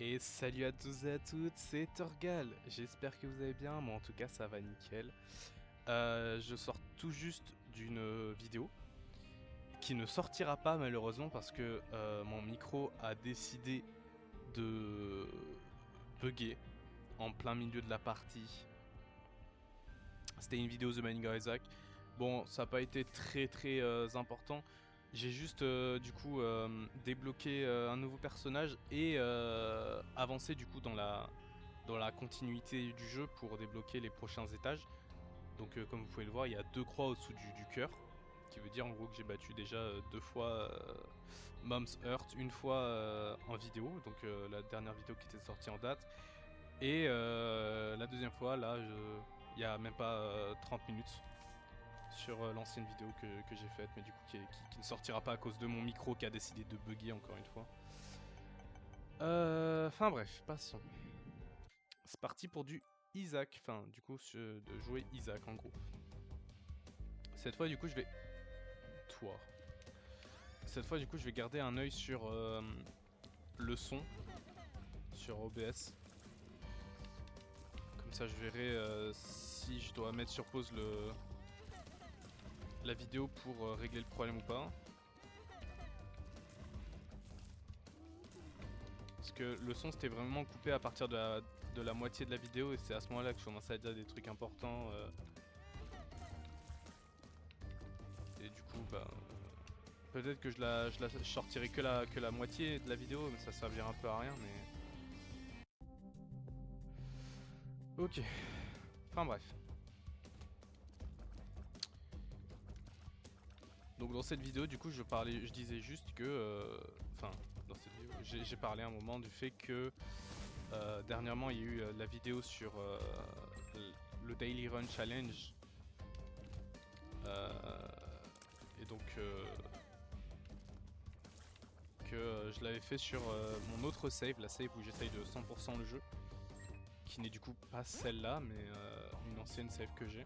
Et salut à tous et à toutes, c'est Torgal. J'espère que vous allez bien, moi en tout cas ça va nickel. Je sors tout juste d'une vidéo qui ne sortira pas malheureusement parce que mon micro a décidé de bugger en plein milieu de la partie. C'était une vidéo The Mining Isaac. Bon, ça n'a pas été très important. J'ai juste du coup débloqué un nouveau personnage et avancé du coup dans la continuité du jeu pour débloquer les prochains étages. Donc comme vous pouvez le voir, il y a deux croix au-dessous du cœur, qui veut dire en gros que j'ai battu déjà deux fois Mom's Earth, une fois en vidéo, donc la dernière vidéo qui était sortie en date, et la deuxième fois là, il y a même pas 30 minutes sur l'ancienne vidéo que j'ai faite, mais du coup qui ne sortira pas à cause de mon micro qui a décidé de bugger encore une fois. Enfin bref, passons. C'est parti pour du Isaac, enfin du coup de jouer Isaac en gros. Cette fois du coup je vais... Toi. Cette fois du coup je vais garder un œil sur le son, sur OBS. Comme ça je verrai si je dois mettre sur pause la vidéo pour régler le problème ou pas. Parce que le son c'était vraiment coupé à partir de la moitié de la vidéo et c'est à ce moment là que je commençais à dire des trucs importants. Et du coup bah... Peut-être que je sortirai que la moitié de la vidéo, mais ça servira un peu à rien, mais... Ok. Enfin bref. Donc dans cette vidéo, du coup, je disais juste que... Enfin, dans cette vidéo, j'ai parlé un moment du fait que... dernièrement, il y a eu la vidéo sur le Daily Run Challenge. Et donc... que je l'avais fait sur mon autre save, la save où j'essaye de 100% le jeu. Qui n'est du coup pas celle-là, mais une ancienne save que j'ai.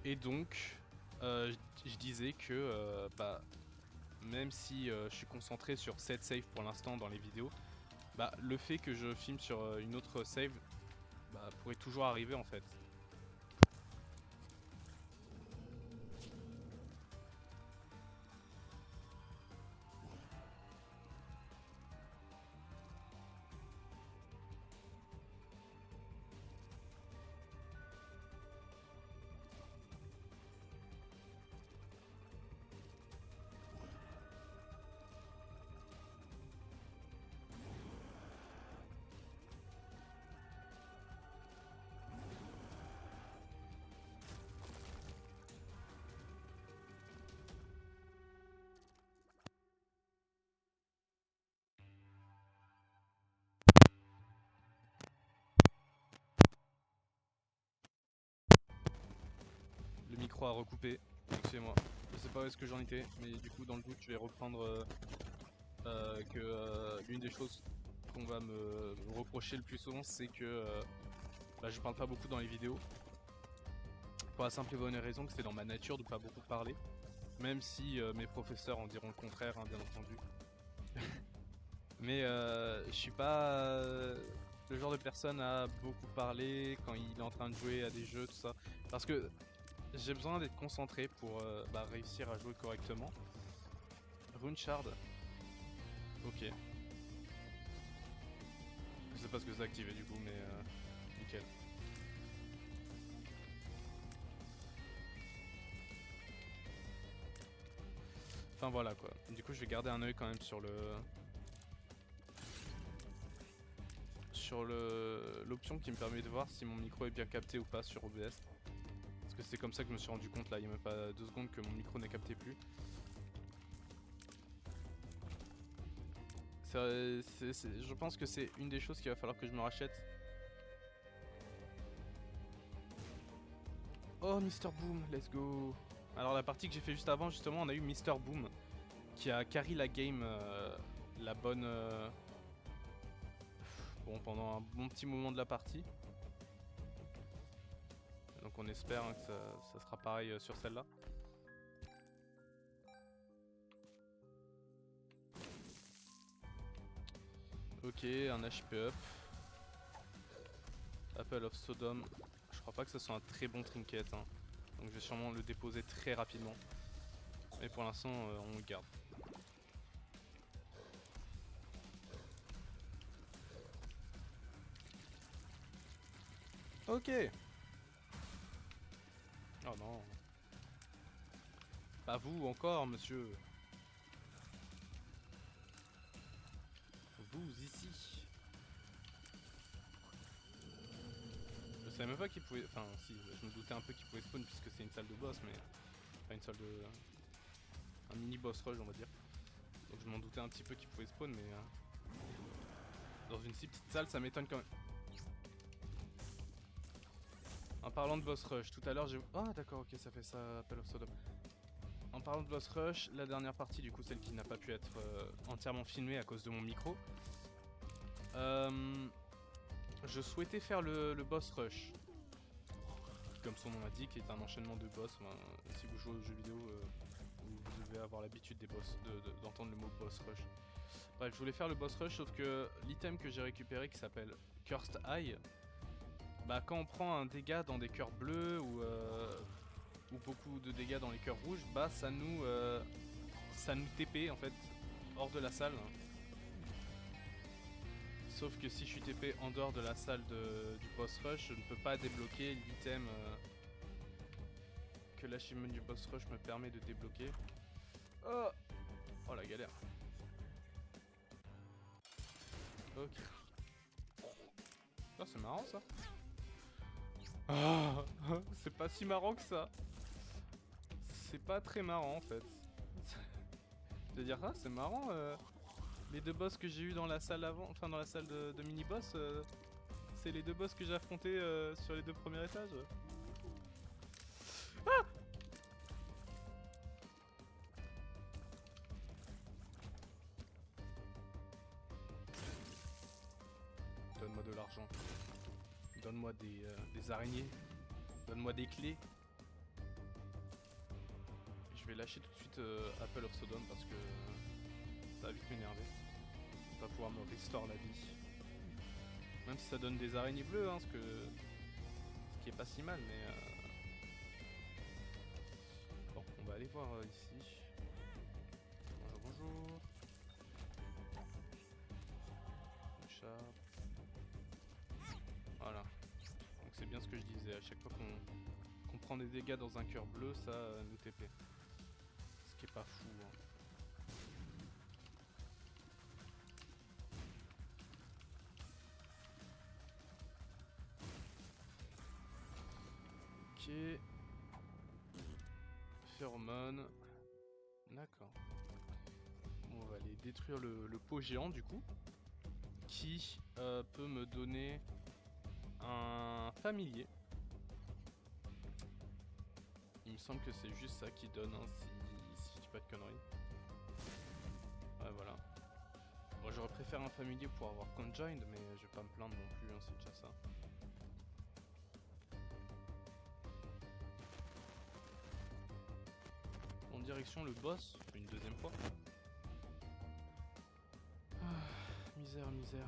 Et donc, je disais que bah, même si je suis concentré sur cette save pour l'instant dans les vidéos, bah, le fait que je filme sur une autre save bah, pourrait toujours arriver en fait. Le micro a recoupé, excusez-moi. Je sais pas où est-ce que j'en étais, mais du coup dans le doute je vais reprendre que l'une des choses qu'on va me reprocher le plus souvent c'est que bah, je parle pas beaucoup dans les vidéos. Pour la simple et bonne raison que c'est dans ma nature de pas beaucoup parler. Même si mes professeurs en diront le contraire, hein, bien entendu. Mais je suis pas le genre de personne à beaucoup parler quand il est en train de jouer à des jeux, tout ça. Parce que j'ai besoin d'être concentré pour bah, réussir à jouer correctement. Runeshard. Ok. Je sais pas ce que c'est activé du coup, mais nickel. Enfin voilà quoi. Du coup je vais garder un œil quand même sur l'option qui me permet de voir si mon micro est bien capté ou pas sur OBS. Parce que c'est comme ça que je me suis rendu compte là, il n'y a même pas 2 secondes que mon micro n'est capté plus. Je pense que c'est une des choses qu'il va falloir que je me rachète. Oh Mister Boom, let's go. Alors la partie que j'ai fait juste avant, justement, on a eu Mister Boom qui a carry la game, la bonne... bon, pendant un bon petit moment de la partie. Donc on espère hein, que ça sera pareil sur celle-là. Ok, un HP up. Apple of Sodom. Je crois pas que ce soit un très bon trinket. Hein. Donc je vais sûrement le déposer très rapidement. Mais pour l'instant, on le garde. Ok. Oh non. Pas vous encore, monsieur. Vous ici. Je savais même pas qu'il pouvait... Enfin si, je me doutais un peu qu'il pouvait spawn puisque c'est une salle de boss, mais... Enfin une salle de... Un mini boss rush on va dire. Donc je m'en doutais un petit peu qu'il pouvait spawn, mais... Dans une si petite salle ça m'étonne quand même. En parlant de boss rush, tout à l'heure j'ai... Ah d'accord, ok, ça fait ça, Apple of Sodom. En parlant de boss rush, la dernière partie, du coup celle qui n'a pas pu être entièrement filmée à cause de mon micro. Je souhaitais faire le boss rush. Comme son nom l'indique, qui est un enchaînement de boss. Enfin, si vous jouez aux jeux vidéo, vous devez avoir l'habitude des boss, d'entendre le mot boss rush. Bref, je voulais faire le boss rush, sauf que l'item que j'ai récupéré qui s'appelle Cursed Eye, bah quand on prend un dégât dans des cœurs bleus ou beaucoup de dégâts dans les cœurs rouges, bah ça nous TP en fait hors de la salle. Sauf que si je suis TP en dehors de la salle du boss rush, je ne peux pas débloquer l'item que l'achievement du boss rush me permet de débloquer. Oh, oh la galère. Ok. Oh, c'est marrant ça. Ah, c'est pas si marrant que ça. C'est pas très marrant en fait. Je veux dire, ah, c'est marrant. Les deux boss que j'ai eu dans la salle avant, enfin dans la salle de mini-boss, c'est les deux boss que j'ai affrontés sur les deux premiers étages. Ah! Donne-moi de l'argent. Donne-moi des araignées. Donne-moi des clés. Je vais lâcher tout de suite Apple of Sodom parce que ça va vite m'énerver. On va pouvoir me restore la vie. Même si ça donne des araignées bleues, hein, ce qui est pas si mal, mais... Bon, on va aller voir ici. Bonjour. Chat. Voilà. Donc c'est bien ce que je disais, à chaque fois qu'on prend des dégâts dans un cœur bleu, ça nous TP. Ce qui est pas fou. Hein. Ok. Phéromone. D'accord. On va aller détruire le pot géant du coup. Qui peut me donner un familier. Il me semble que c'est juste ça qui donne, hein, si je dis pas de conneries. Ouais, voilà. Moi j'aurais préféré un familier pour avoir Conjoined, mais je vais pas me plaindre non plus, hein, c'est déjà ça. En direction le boss, une deuxième fois. Ah, misère, misère.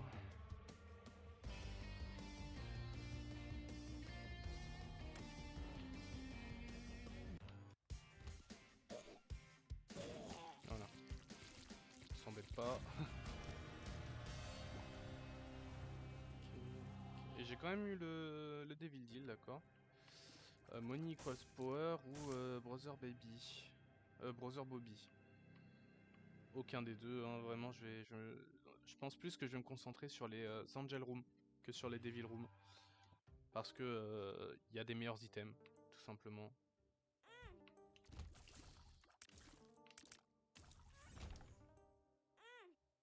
Voilà. On s'embête pas. Okay. Et j'ai quand même eu le Devil Deal, d'accord. Money equals power ou Brother Baby. Brother Bobby. Aucun des deux, hein, vraiment je pense plus que je vais me concentrer sur les Angel Room que sur les Devil Room. Parce que y a des meilleurs items, tout simplement.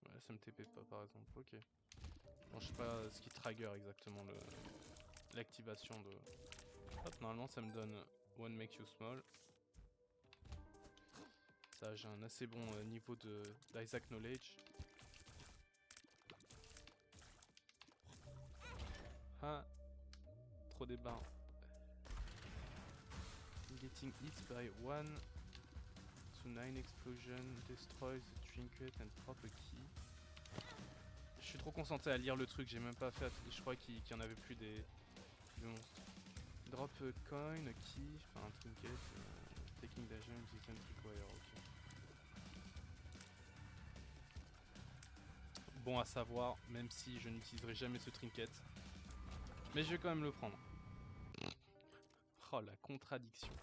Ouais, ça me TP pas par exemple, ok. Bon, je sais pas ce qui trigger exactement l'activation de... Hop, normalement ça me donne One Make You Small. Ça, j'ai un assez bon niveau d'Isaac Knowledge. Ah, trop des barres. Getting hit by 1 to 9 explosion destroys the trinket and drop a key. Je suis trop concentré à lire le truc, j'ai même pas fait. Je crois qu'il y en avait plus des monstres. Drop a coin, a key, enfin un trinket, taking danger, item require, ok. Bon à savoir, même si je n'utiliserai jamais ce trinket. Mais je vais quand même le prendre. Oh la contradiction.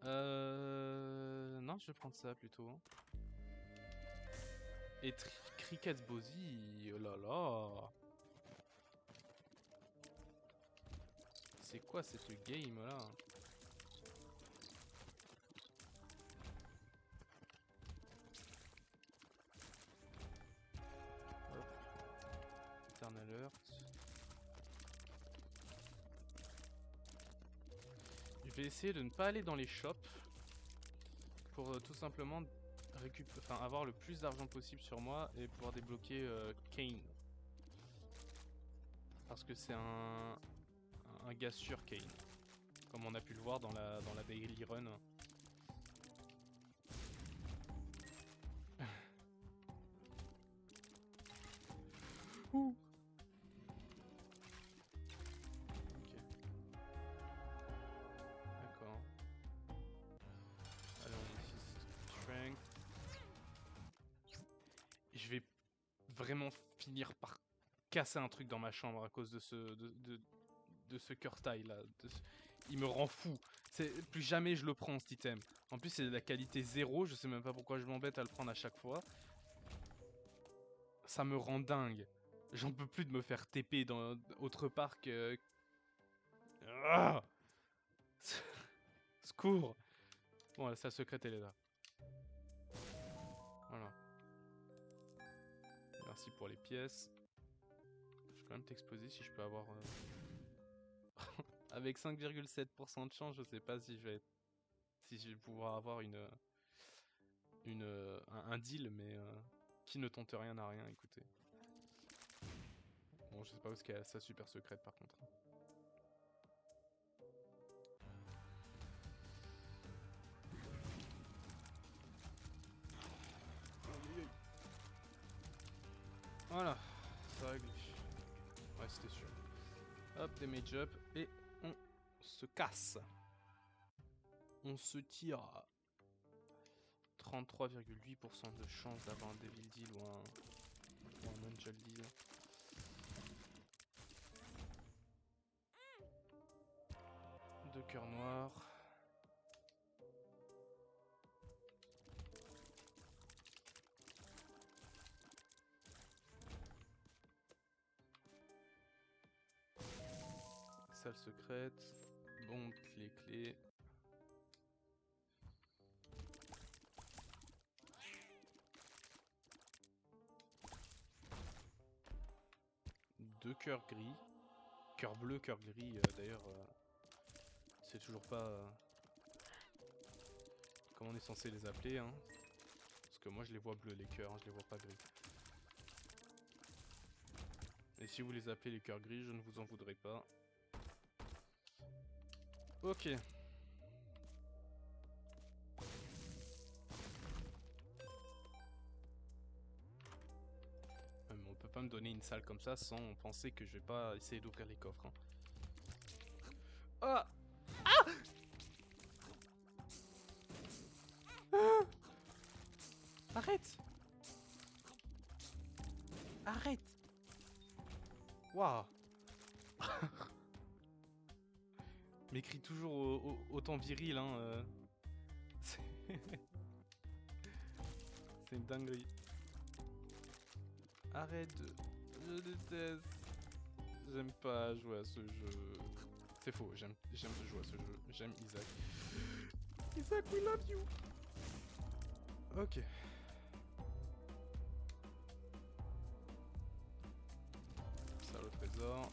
Non, je vais prendre ça plutôt. Et Cricket Bozy, oh là là. C'est quoi cette game là? Hop. Turn alert. Je vais essayer de ne pas aller dans les shops pour tout simplement avoir le plus d'argent possible sur moi et pouvoir débloquer Kane. Parce que c'est un gars sûr Kane. Comme on a pu le voir dans la daily run. Ouh. Ok. D'accord. Allez, on utilise Strength. Et je vais vraiment finir par casser un truc dans ma chambre à cause de ce Curtai là. Il me rend fou. Plus jamais je le prends cet item. En plus c'est de la qualité 0, je sais même pas pourquoi je m'embête à le prendre à chaque fois. Ça me rend dingue. J'en peux plus de me faire TP dans autre part que... Ah, secours. Bon, la salle secrète elle est là. Voilà. Merci pour les pièces. Je vais quand même t'exposer si je peux avoir... Avec 5,7% de chance, je sais pas si je vais pouvoir avoir un deal, mais qui ne tente rien à rien, écoutez. Bon, je sais pas où est-ce qu'il y a sa super secrète par contre. Voilà, ça règle. Ouais, c'était sûr. Hop, damage up, et on se casse. On se tire. 33,8% de chance d'avoir un Devil Deal ou un Angel Deal. Deux cœurs noirs. Salle secrète. Bon, clé. Deux cœurs gris. Cœur bleu, cœur gris. D'ailleurs, c'est toujours pas... comment on est censé les appeler, hein. Parce que moi je les vois bleus les cœurs, hein, je les vois pas gris. Et si vous les appelez les cœurs gris, je ne vous en voudrais pas. Ok. On peut pas me donner une salle comme ça sans penser que je vais pas essayer d'ouvrir les coffres. Hein. Ah, ah, ah, arrête. Arrête. Waouh. M'écrit toujours autant viril, hein. C'est une dinguerie. Arrête de... Je déteste. J'aime pas jouer à ce jeu. C'est faux, j'aime jouer à ce jeu. J'aime Isaac. Isaac, we love you. Ok. Ça, le trésor.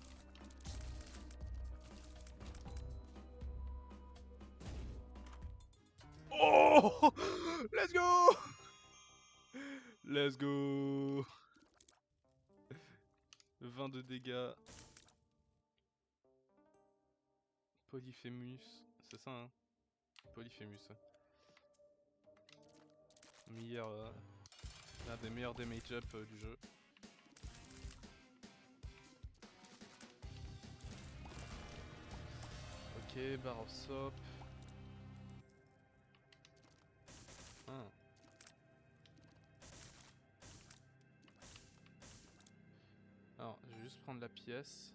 Oh, let's go. Let's go. 22 dégâts. Polyphémus. C'est ça, hein. Polyphémus. Meilleur L'un des meilleurs damage up du jeu. Ok, bar of soap. Ah. Alors, je vais juste prendre la pièce.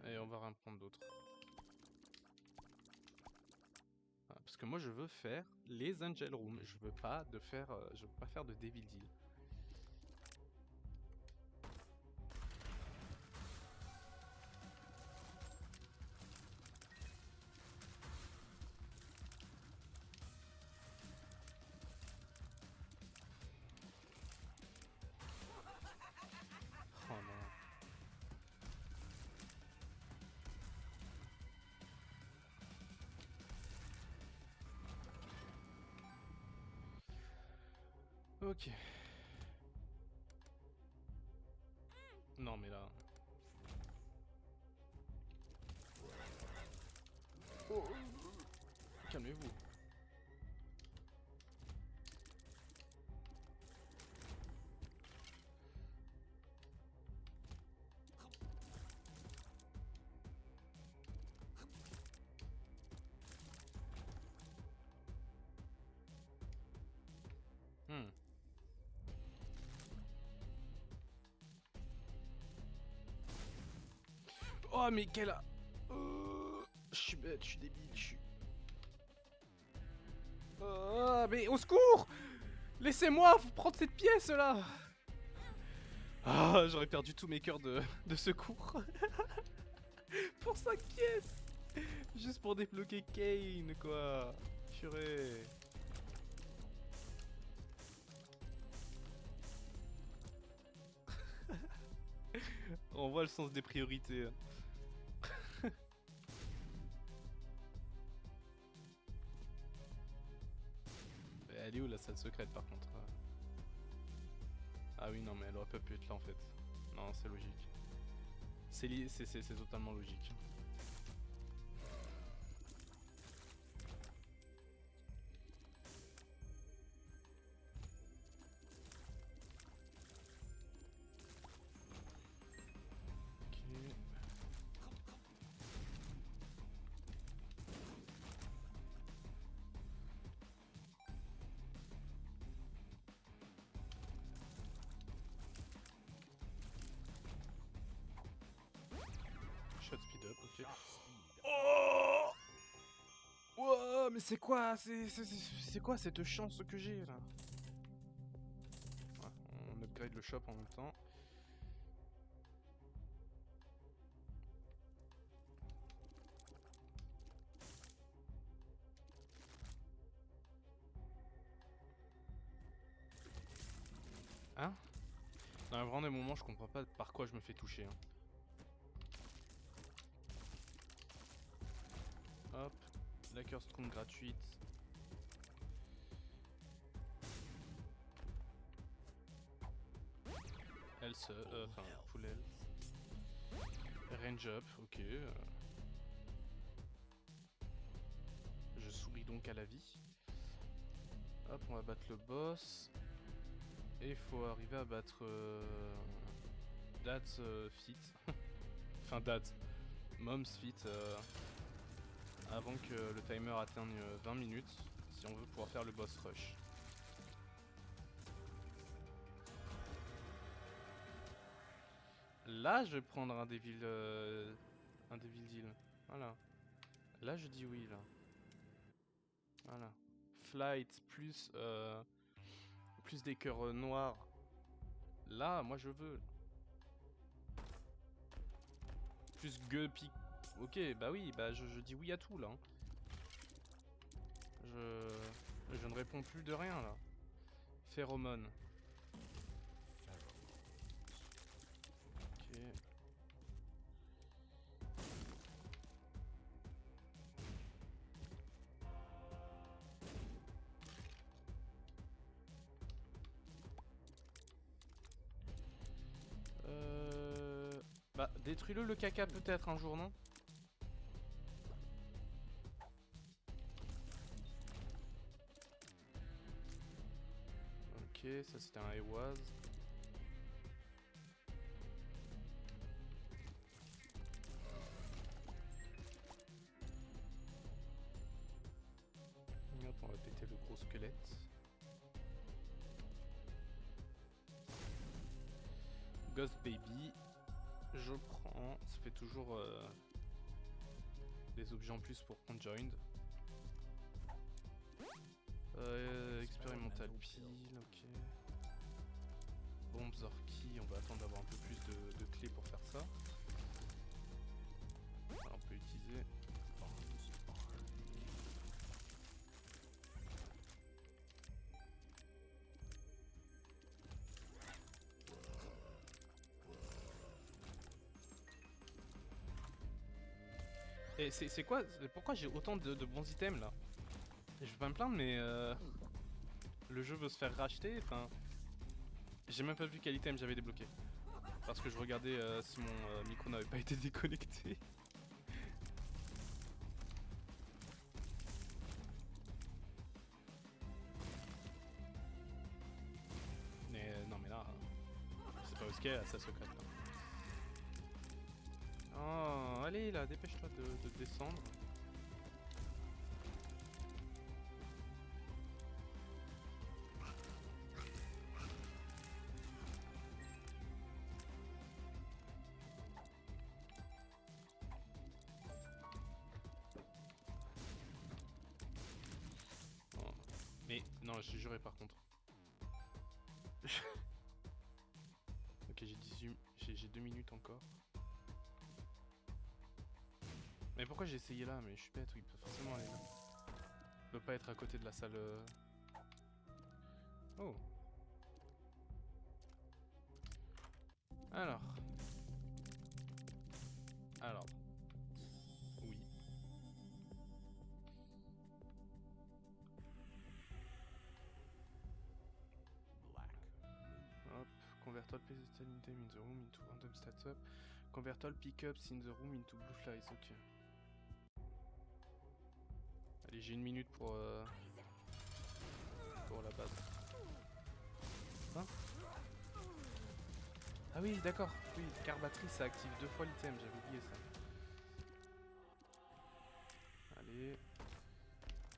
Et on va rien prendre d'autre. Parce que moi je veux faire les Angel Rooms. Je veux pas faire de Devil Deal. Oh non. Ok. Non mais là... Oh. Calmez-vous. Hmm. Oh mais quelle... Je suis bête, je suis débile, je suis... Mais au secours! Laissez-moi prendre cette pièce là! Ah, j'aurais perdu tous mes cœurs de secours. Pour 5 pièces! Juste pour débloquer Kane, quoi. Purée. On voit le sens des priorités. Elle est où la salle secrète par contre? Ah oui, non, mais elle aurait pas pu être là en fait. Non, c'est logique. C'est totalement logique. Shot speed up, ok. Oh! Wow, mais c'est quoi? C'est quoi cette chance que j'ai là? Ouais, on upgrade le shop en même temps. Hein? Dans vraiment des moments, je comprends pas par quoi je me fais toucher. Hein. Hop, la curse room gratuite. Else, enfin, full health. Range up, ok. Je souris donc à la vie. Hop, on va battre le boss. Et il faut arriver à battre Dad's Fit. Enfin, Dad's. Mom's Fit. Avant que le timer atteigne 20 minutes. Si on veut pouvoir faire le boss rush. Là, je vais prendre un Devil Deal. Voilà. Là, je dis oui, là. Voilà. Flight plus des cœurs noirs. Là, moi, je veux. Plus Guppy. Ok, bah oui, bah je dis oui à tout, là. Hein. Je ne réponds plus de rien, là. Phéromone. Ok. Bah, détruis-le le caca peut-être un jour, non? Ok, ça c'était un Ewaz. Hop, on va péter le gros squelette. Ghost Baby, je prends. Ça fait toujours des objets en plus pour Conjoined. Expérimental pile, ok. Bombs Orki, on va attendre d'avoir un peu plus de clés pour faire ça. Voilà, on peut utiliser. Et c'est quoi? Pourquoi j'ai autant de bons items là? Je vais pas me plaindre, mais le jeu veut se faire racheter. Enfin, j'ai même pas vu quel item j'avais débloqué. Parce que je regardais si mon micro n'avait pas été déconnecté. Mais non, mais là, c'est pas où ce qu'est sa secrète là. Oh, allez là, dépêche-toi de descendre. Oh. Mais non, j'ai juré par contre. Ok, j'ai 2 minutes encore. Mais pourquoi j'ai essayé là? Mais je suis bête, oui, il peut forcément aller là. Il peut pas être à côté de la salle. Oh. Alors. Alors. Oui. Hop. Convert all pedestal item in the room into random stats up. Convert all pickups in the room into blue flies. Ok. Allez, j'ai 1 minute pour la base. Hein? Ah oui, d'accord. Oui, car batterie, ça active 2 fois l'item. J'avais oublié ça. Allez.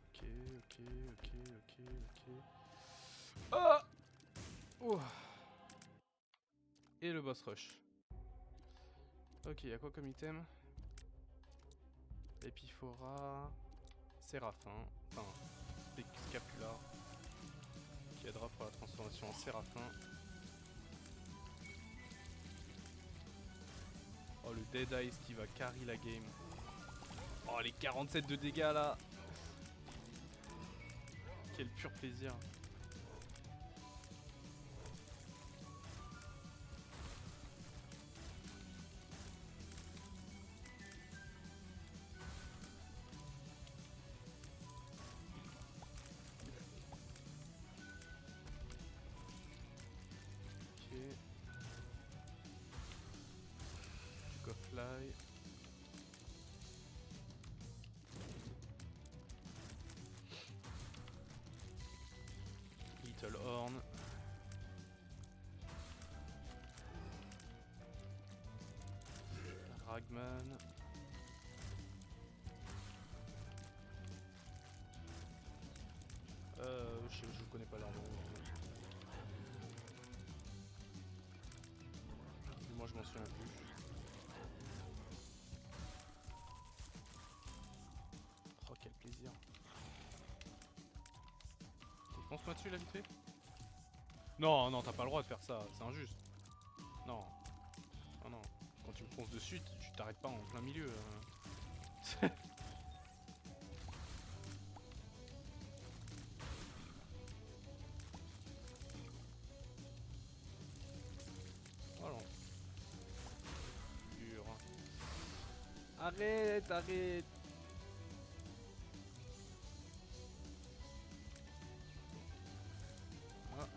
Ok, ok, ok, ok, ok. Oh! Oh! Et le boss rush. Ok, y'a quoi comme item? Epiphora, Séraphin, enfin Scapular, qui aidera pour la transformation en Séraphin. Oh, le Dead Eyes qui va carry la game. Oh, les 47 de dégâts là! Quel pur plaisir. Ok. Go fly. Little Horn. Ragman. Je connais pas leur nom. Moi je m'en souviens plus. Oh, quel plaisir. Fonce-moi dessus là vite fait. Non, non, t'as pas le droit de faire ça, c'est injuste. Non. Non, non. Quand tu me fonces dessus, tu t'arrêtes pas en plein milieu. Voilà. Dur. Arrête, arrête. Ah.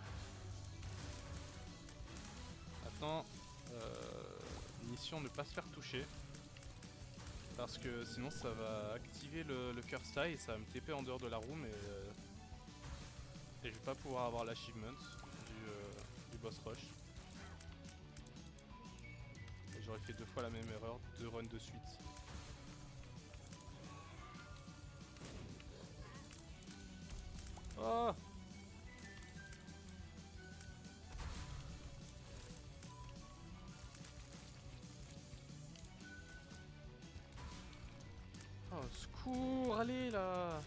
Attends. Mission ne pas se faire toucher. Parce que sinon ça va activer le Curse Eye et ça va me TP en dehors de la room et je vais pas pouvoir avoir l'achievement. boss rush. Et j'aurais fait 2 fois la même erreur, 2 runs de suite. Oh! Oh, secours, allez là!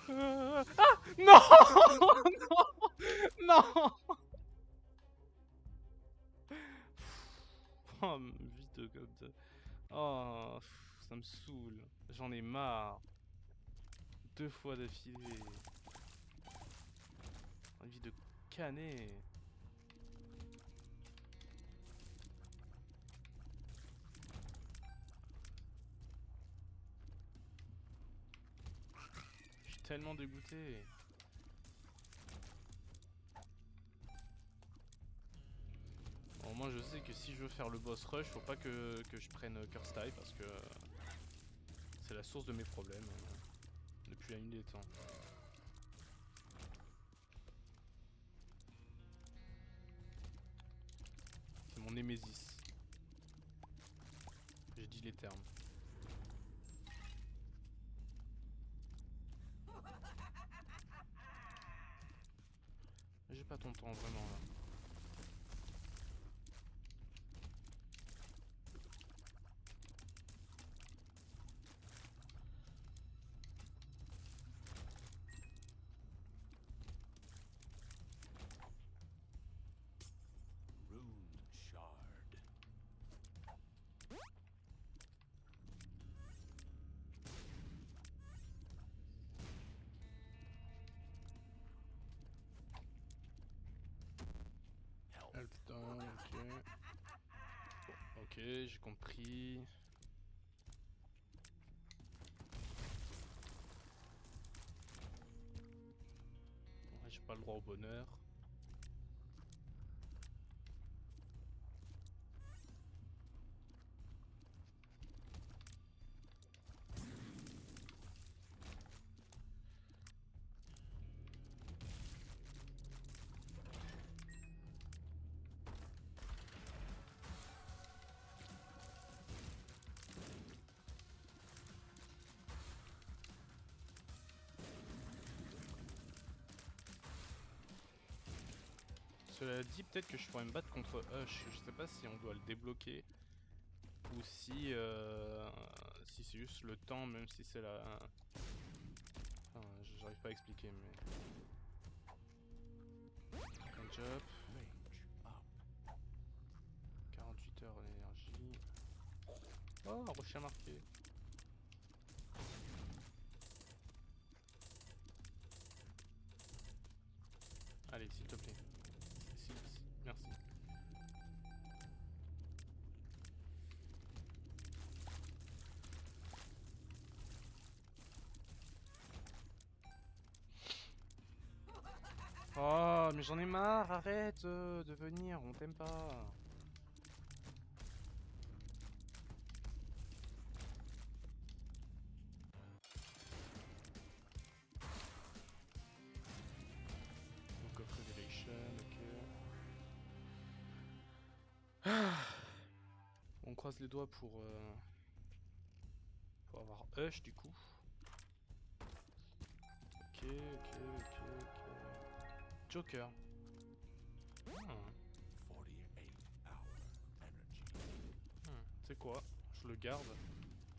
Ah! Non! Non! Non! Oh, vite de... Oh, ça me saoule. J'en ai marre. 2 fois d'affilée. Envie de canner. Je suis tellement dégoûté. Bon, moi je sais que si je veux faire le boss rush, faut pas que je prenne Curse Tie parce que c'est la source de mes problèmes depuis la nuit des temps. C'est mon némésis. J'ai dit les termes. J'ai pas ton temps vraiment là. Ok. Ok, j'ai compris. Ouais, j'ai pas le droit au bonheur. Cela dit, peut-être que je pourrais me battre contre Hush. Je sais pas si on doit le débloquer ou si si c'est juste le temps, même si c'est la... Enfin, j'arrive pas à expliquer, mais... Un job. 48 heures d'énergie. Oh, un rocher marqué. Allez, s'il te plaît. Merci. Oh, mais j'en ai marre, arrête de venir, on t'aime pas. Donc off revelation, ok. Ah. On croise les doigts pour avoir Hush du coup. Ok. Joker. C'est quoi? Je le garde.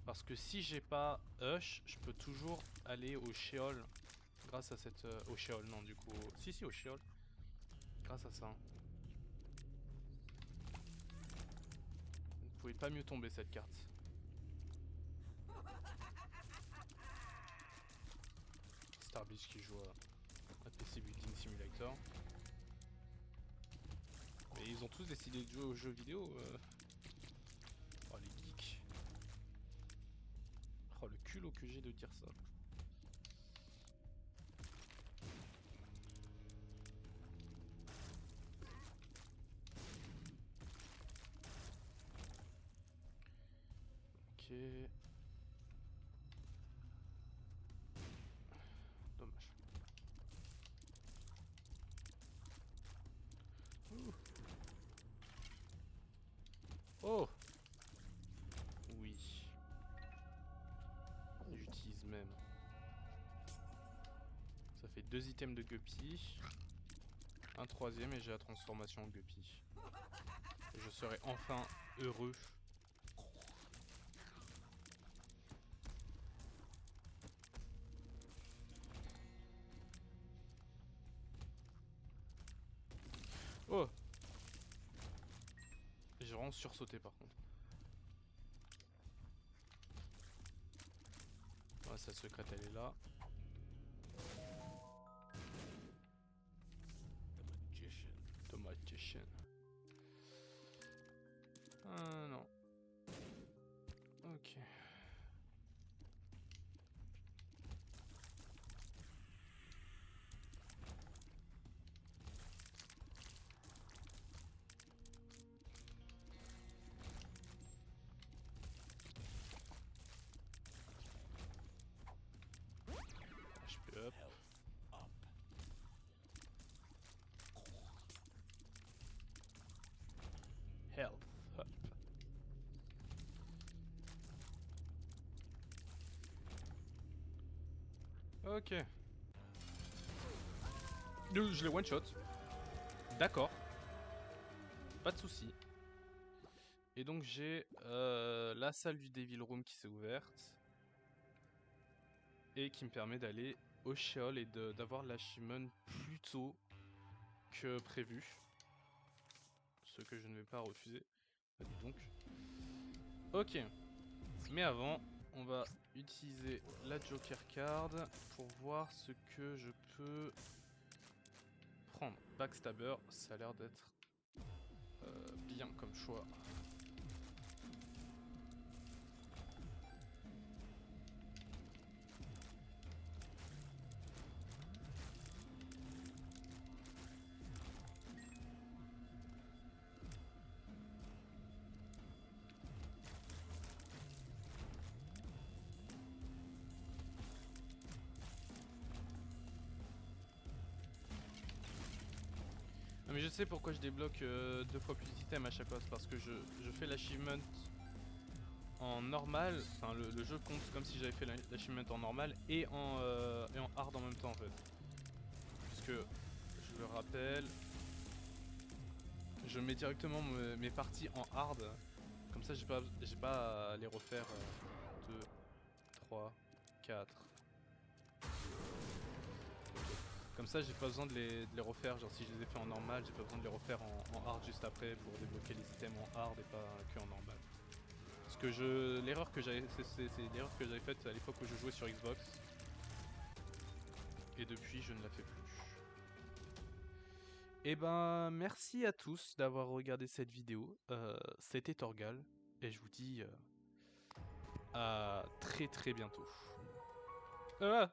Parce que si j'ai pas Hush, je peux toujours aller au Sheol. Grâce à cette... au Sheol, non du coup... Si, au Sheol. Grâce à ça. Vous ne pouvez pas mieux tomber cette carte. Starbeach qui joue à PC Building Simulator. Mais ils ont tous décidé de jouer aux jeux vidéo. Oh les geeks. Oh le culot que j'ai de dire ça. Ok. Dommage. Oh! Oui. J'utilise même. Ça fait 2 items de guppy. Un troisième et j'ai la transformation en guppy. Je serai enfin heureux. Oh! J'ai vraiment sursauté par contre. Ouais, sa secrète elle est là. The Magician. Ah non. Ok. HP up. Health up. Ok. Je l'ai one shot. D'accord. Pas de soucis. Et donc j'ai la salle du Devil Room qui s'est ouverte. Et qui me permet d'aller au Sheol et d'avoir l'achievement plus tôt que prévu. Ce que je ne vais pas refuser. Ah, dis donc. Ok. Mais avant, on va utiliser la Joker Card pour voir ce que je peux prendre. Backstabber, ça a l'air d'être bien comme choix. Non mais je sais pourquoi je débloque 2 fois plus d'items à chaque fois, c'est parce que je fais l'achievement en normal, enfin le jeu compte comme si j'avais fait l'achievement en normal et en hard en même temps en fait. Puisque, je le rappelle, je mets directement mes parties en hard, comme ça j'ai pas à les refaire 2, 3, 4. Comme ça j'ai pas besoin de les refaire, genre si je les ai fait en normal, j'ai pas besoin de les refaire en hard juste après pour débloquer les items en hard et pas que en normal. Parce que l'erreur que j'avais faite à l'époque où je jouais sur Xbox. Et depuis je ne la fais plus. Et ben merci à tous d'avoir regardé cette vidéo. C'était Torgal et je vous dis à très très bientôt. Ah